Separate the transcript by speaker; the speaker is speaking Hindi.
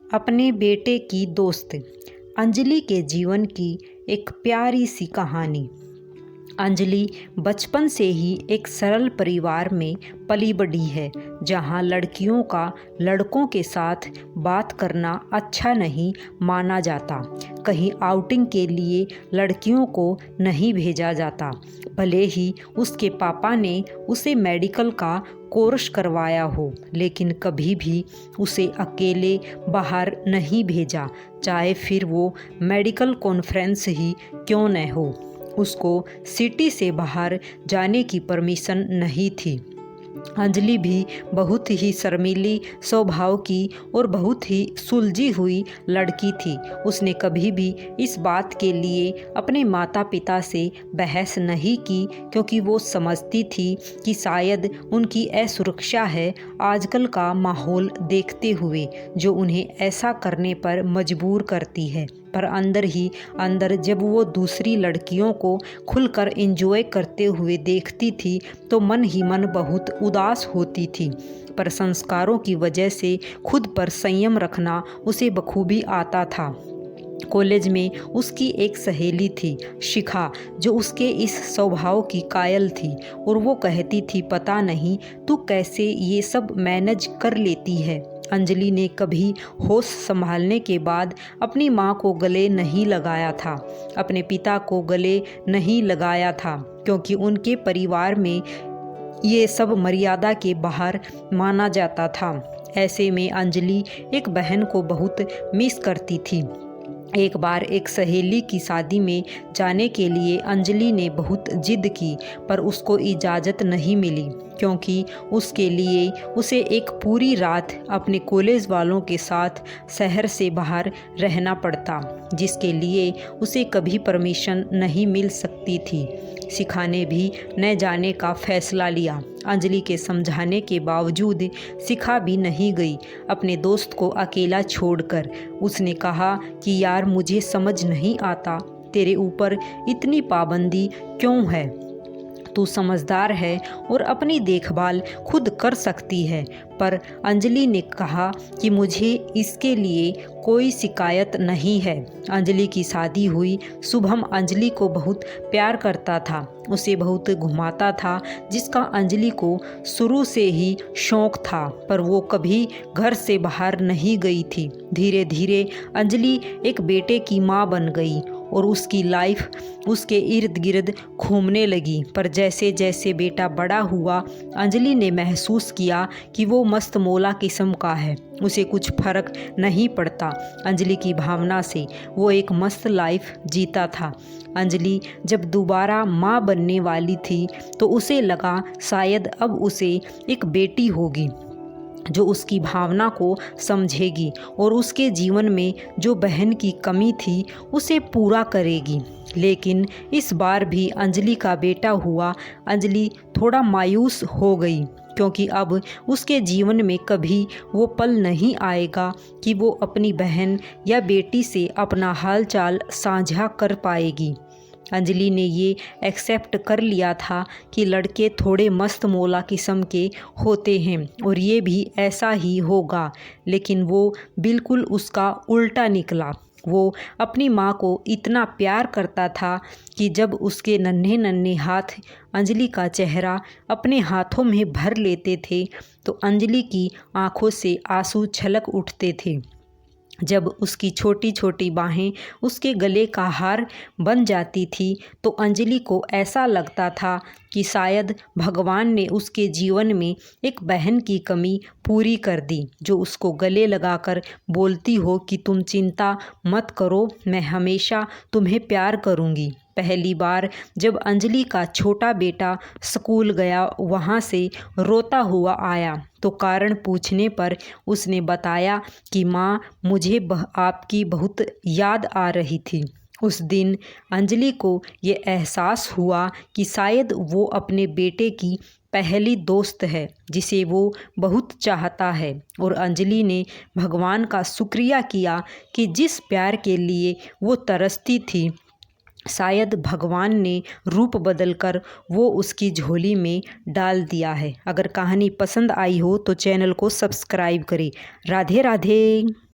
Speaker 1: अपने बेटे की दोस्त अंजलि के जीवन की एक प्यारी सी कहानी। अंजलि बचपन से ही एक सरल परिवार में पली बढ़ी है, जहां लड़कियों का लड़कों के साथ बात करना अच्छा नहीं माना जाता। कहीं आउटिंग के लिए लड़कियों को नहीं भेजा जाता, भले ही उसके पापा ने उसे मेडिकल का कोर्स करवाया हो, लेकिन कभी भी उसे अकेले बाहर नहीं भेजा, चाहे फिर वो मेडिकल कॉन्फ्रेंस ही क्यों न हो। उसको सिटी से बाहर जाने की परमिशन नहीं थी। अंजलि भी बहुत ही शर्मीली स्वभाव की और बहुत ही सुलझी हुई लड़की थी। उसने कभी भी इस बात के लिए अपने माता पिता से बहस नहीं की, क्योंकि वो समझती थी कि शायद उनकी असुरक्षा है आजकल का माहौल देखते हुए, जो उन्हें ऐसा करने पर मजबूर करती है। पर अंदर ही अंदर जब वो दूसरी लड़कियों को खुलकर एंजॉय करते हुए देखती थी तो मन ही मन बहुत उदास होती थी। पर संस्कारों की वजह से खुद पर संयम रखना उसे बखूबी आता था। कॉलेज में उसकी एक सहेली थी, शिखा, जो उसके इस स्वभाव की कायल थी, और वो कहती थी, पता नहीं तू कैसे ये सब मैनेज कर लेती है। अंजलि ने कभी होश संभालने के बाद अपनी माँ को गले नहीं लगाया था, अपने पिता को गले नहीं लगाया था, क्योंकि उनके परिवार में ये सब मर्यादा के बाहर माना जाता था। ऐसे में अंजलि एक बहन को बहुत मिस करती थी। एक बार एक सहेली की शादी में जाने के लिए अंजलि ने बहुत जिद की, पर उसको इजाज़त नहीं मिली, क्योंकि उसके लिए उसे एक पूरी रात अपने कॉलेज वालों के साथ शहर से बाहर रहना पड़ता, जिसके लिए उसे कभी परमिशन नहीं मिल सकती थी। शिखा ने भी न जाने का फैसला लिया। अंजलि के समझाने के बावजूद शिखा भी नहीं गई, अपने दोस्त को अकेला छोड़कर। उसने कहा कि यार, मुझे समझ नहीं आता तेरे ऊपर इतनी पाबंदी क्यों है। तू समझदार है और अपनी देखभाल खुद कर सकती है। पर अंजलि ने कहा कि मुझे इसके लिए कोई शिकायत नहीं है। अंजलि की शादी हुई। शुभम अंजलि को बहुत प्यार करता था, उसे बहुत घुमाता था, जिसका अंजलि को शुरू से ही शौक था, पर वो कभी घर से बाहर नहीं गई थी। धीरे धीरे अंजलि एक बेटे की माँ बन गई और उसकी लाइफ उसके इर्द गिर्द घूमने लगी। पर जैसे जैसे बेटा बड़ा हुआ, अंजलि ने महसूस किया कि वो मस्त मौला किस्म का है, उसे कुछ फर्क नहीं पड़ता अंजलि की भावना से। वो एक मस्त लाइफ जीता था। अंजलि जब दोबारा माँ बनने वाली थी तो उसे लगा शायद अब उसे एक बेटी होगी जो उसकी भावना को समझेगी और उसके जीवन में जो बहन की कमी थी उसे पूरा करेगी। लेकिन इस बार भी अंजलि का बेटा हुआ। अंजलि थोड़ा मायूस हो गई, क्योंकि अब उसके जीवन में कभी वो पल नहीं आएगा कि वो अपनी बहन या बेटी से अपना हाल चाल साझा कर पाएगी। अंजलि ने ये एक्सेप्ट कर लिया था कि लड़के थोड़े मस्त मौला किस्म के होते हैं और ये भी ऐसा ही होगा, लेकिन वो बिल्कुल उसका उल्टा निकला। वो अपनी माँ को इतना प्यार करता था कि जब उसके नन्हे नन्हे हाथ अंजलि का चेहरा अपने हाथों में भर लेते थे तो अंजलि की आंखों से आंसू छलक उठते थे। जब उसकी छोटी छोटी बाहें उसके गले का हार बन जाती थी तो अंजलि को ऐसा लगता था कि शायद भगवान ने उसके जीवन में एक बहन की कमी पूरी कर दी, जो उसको गले लगाकर बोलती हो कि तुम चिंता मत करो, मैं हमेशा तुम्हें प्यार करूँगी। पहली बार जब अंजलि का छोटा बेटा स्कूल गया, वहाँ से रोता हुआ आया, तो कारण पूछने पर उसने बताया कि माँ, मुझे आपकी बहुत याद आ रही थी। उस दिन अंजलि को ये एहसास हुआ कि शायद वो अपने बेटे की पहली दोस्त है जिसे वो बहुत चाहता है, और अंजलि ने भगवान का शुक्रिया किया कि जिस प्यार के लिए वो तरसती थी, शायद भगवान ने रूप बदलकर वो उसकी झोली में डाल दिया है। अगर कहानी पसंद आई हो तो चैनल को सब्सक्राइब करें। राधे राधे।